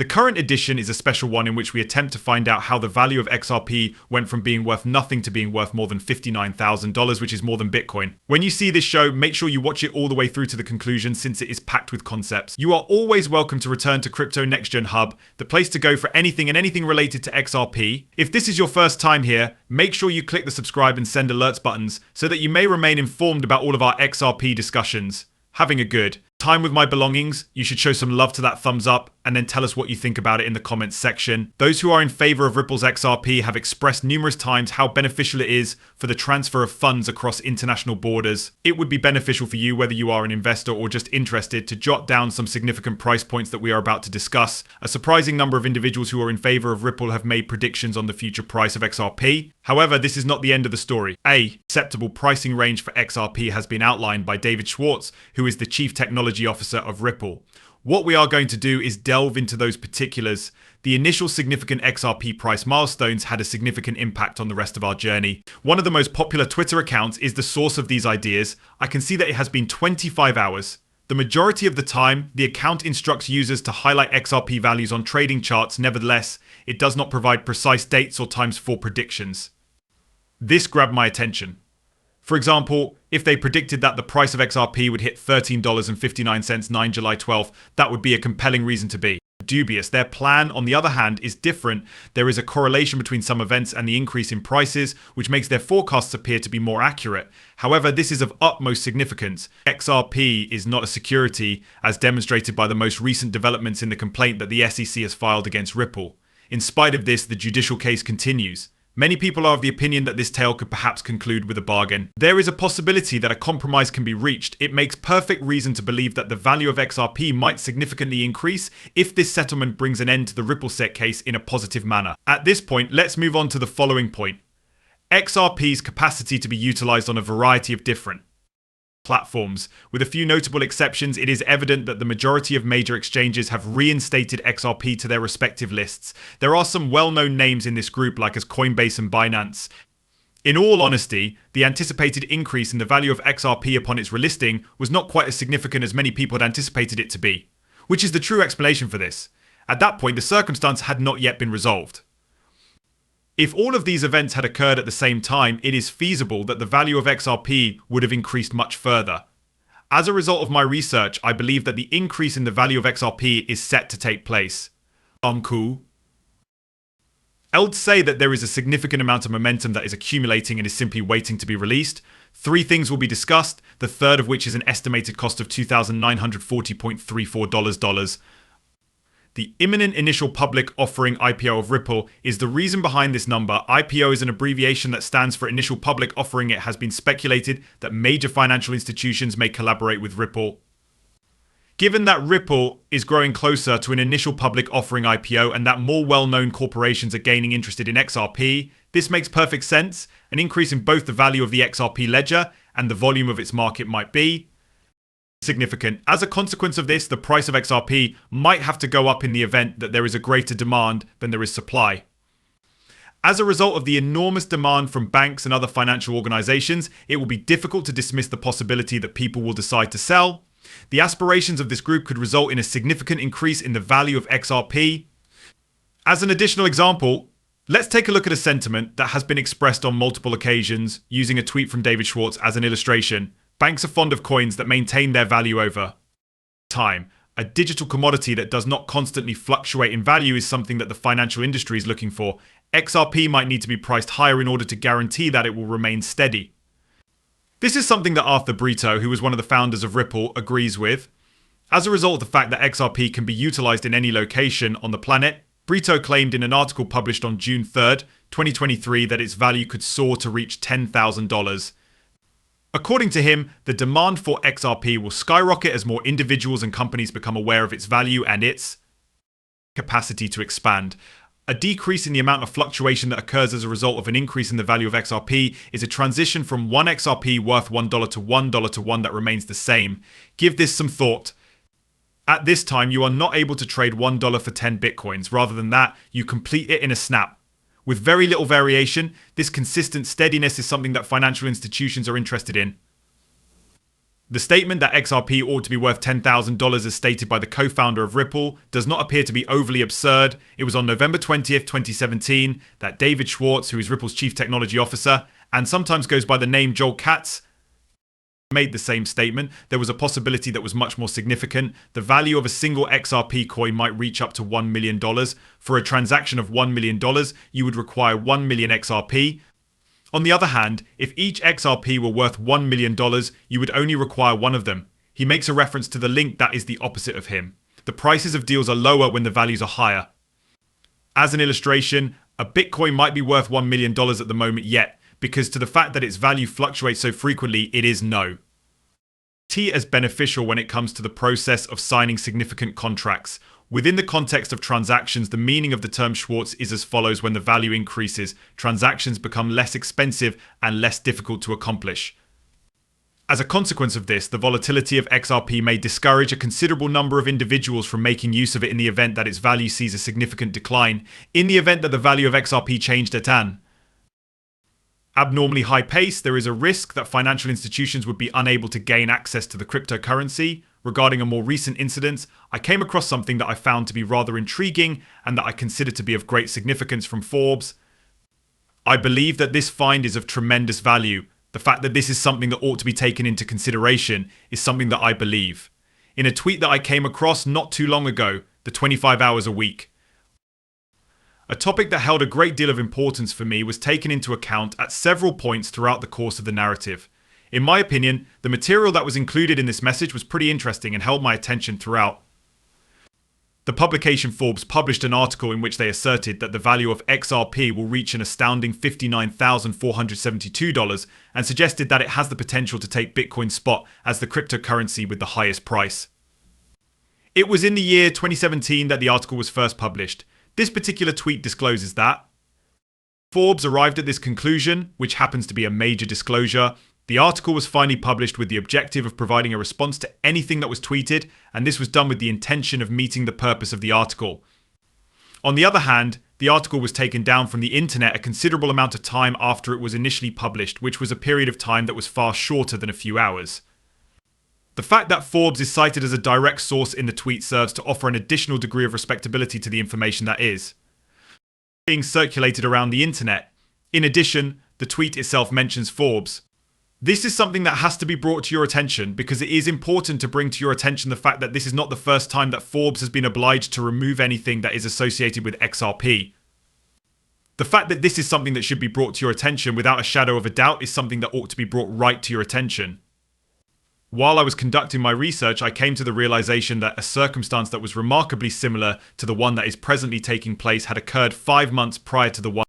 The current edition is a special one in which we attempt to find out how the value of XRP went from being worth nothing to being worth more than $59,000, which is more than Bitcoin. When you see this show, make sure you watch it all the way through to the conclusion since it is packed with concepts. You are always welcome to return to Crypto Next Gen Hub, the place to go for anything and anything related to XRP. If this is your first time here, make sure you click the subscribe and send alerts buttons so that you may remain informed about all of our XRP discussions. Having a good time with my belongings, you should show some love to that thumbs up and then tell us what you think about it in the comments section. Those who are in favor of Ripple's XRP have expressed numerous times how beneficial it is for the transfer of funds across international borders. It would be beneficial for you, whether you are an investor or just interested, to jot down some significant price points that we are about to discuss. A surprising number of individuals who are in favor of Ripple have made predictions on the future price of XRP. However, this is not the end of the story. A acceptable pricing range for XRP has been outlined by David Schwartz, who is the Chief Technology Officer of Ripple. What we are going to do is delve into those particulars. The initial significant XRP price milestones had a significant impact on the rest of our journey. One of the most popular Twitter accounts is the source of these ideas. I can see that it has been 25 hours. The majority of the time, the account instructs users to highlight XRP values on trading charts. Nevertheless, it does not provide precise dates or times for predictions. This grabbed my attention. For example, if they predicted that the price of XRP would hit $13.59 9 July 12th, that would be a compelling reason to be dubious. Their plan, on the other hand, is different. There is a correlation between some events and the increase in prices, which makes their forecasts appear to be more accurate. However, this is of utmost significance. XRP is not a security, as demonstrated by the most recent developments in the complaint that the SEC has filed against Ripple. In spite of this, the judicial case continues. Many people are of the opinion that this tale could perhaps conclude with a bargain. There is a possibility that a compromise can be reached. It makes perfect reason to believe that the value of XRP might significantly increase if this settlement brings an end to the RippleSec case in a positive manner. At this point, let's move on to the following point. XRP's capacity to be utilized on a variety of different platforms. With a few notable exceptions, it is evident that the majority of major exchanges have reinstated XRP to their respective lists. There are some well-known names in this group, like as Coinbase and Binance. In all honesty, the anticipated increase in the value of XRP upon its relisting was not quite as significant as many people had anticipated it to be, which is the true explanation for this. At that point, the circumstance had not yet been resolved. If all of these events had occurred at the same time, it is feasible that the value of XRP would have increased much further. As a result of my research, I believe that the increase in the value of XRP is set to take place. Cool. I would say that there is a significant amount of momentum that is accumulating and is simply waiting to be released. 3 things will be discussed, the third of which is an estimated cost of $2,940.34. The imminent initial public offering IPO of Ripple is the reason behind this number. IPO is an abbreviation that stands for initial public offering. It has been speculated that major financial institutions may collaborate with Ripple. Given that Ripple is growing closer to an initial public offering IPO and that more well-known corporations are gaining interested in XRP, this makes perfect sense. An increase in both the value of the XRP ledger and the volume of its market might be significant. As a consequence of this, the price of XRP might have to go up in the event that there is a greater demand than there is supply. As a result of the enormous demand from banks and other financial organizations, it will be difficult to dismiss the possibility that people will decide to sell. The aspirations of this group could result in a significant increase in the value of XRP. As an additional example, let's take a look at a sentiment that has been expressed on multiple occasions using a tweet from David Schwartz as an illustration. Banks are fond of coins that maintain their value over time. A digital commodity that does not constantly fluctuate in value is something that the financial industry is looking for. XRP might need to be priced higher in order to guarantee that it will remain steady. This is something that Arthur Brito, who was one of the founders of Ripple, agrees with. As a result of the fact that XRP can be utilized in any location on the planet, Brito claimed in an article published on June 3rd, 2023, that its value could soar to reach $10,000. According to him, the demand for XRP will skyrocket as more individuals and companies become aware of its value and its capacity to expand. A decrease in the amount of fluctuation that occurs as a result of an increase in the value of XRP is a transition from 1 XRP worth $1 to $1 to one that remains the same. Give this some thought. At this time, you are not able to trade $1 for 10 Bitcoins. Rather than that, you complete it in a snap. With very little variation, this consistent steadiness is something that financial institutions are interested in. The statement that XRP ought to be worth $10,000 as stated by the co-founder of Ripple does not appear to be overly absurd. It was on November 20th, 2017 that David Schwartz, who is Ripple's chief technology officer and sometimes goes by the name Joel Katz, made the same statement. There was a possibility that was much more significant. The value of a single XRP coin might reach up to $1 million. For a transaction of $1 million, you would require 1 million XRP. On the other hand, if each XRP were worth $1 million, you would only require one of them. He makes a reference to the link that is the opposite of him. The prices of deals are lower when the values are higher. As an illustration, a Bitcoin might be worth $1 million at the moment yet, because to the fact that its value fluctuates so frequently, it is no. T as beneficial when it comes to the process of signing significant contracts. Within the context of transactions, the meaning of the term Schwartz is as follows: when the value increases, transactions become less expensive and less difficult to accomplish. As a consequence of this, the volatility of XRP may discourage a considerable number of individuals from making use of it in the event that its value sees a significant decline. In the event that the value of XRP changed at an abnormally high pace, there is a risk that financial institutions would be unable to gain access to the cryptocurrency. Regarding a more recent incident, I came across something that I found to be rather intriguing and that I consider to be of great significance from Forbes. I believe that this find is of tremendous value. The fact that this is something that ought to be taken into consideration is something that I believe. In a tweet that I came across not too long ago, the 25 hours a week, a topic that held a great deal of importance for me was taken into account at several points throughout the course of the narrative. In my opinion, the material that was included in this message was pretty interesting and held my attention throughout. The publication Forbes published an article in which they asserted that the value of XRP will reach an astounding $59,472 and suggested that it has the potential to take Bitcoin spot as the cryptocurrency with the highest price. It was in the year 2017 that the article was first published. This particular tweet discloses that Forbes arrived at this conclusion, which happens to be a major disclosure. The article was finally published with the objective of providing a response to anything that was tweeted, and this was done with the intention of meeting the purpose of the article. On the other hand, the article was taken down from the internet a considerable amount of time after it was initially published, which was a period of time that was far shorter than a few hours. The fact that Forbes is cited as a direct source in the tweet serves to offer an additional degree of respectability to the information that is being circulated around the internet. In addition, the tweet itself mentions Forbes. This is something that has to be brought to your attention because it is important to bring to your attention the fact that this is not the first time that Forbes has been obliged to remove anything that is associated with XRP. The fact that this is something that should be brought to your attention without a shadow of a doubt is something that ought to be brought right to your attention. While I was conducting my research, I came to the realization that a circumstance that was remarkably similar to the one that is presently taking place had occurred 5 months prior to the one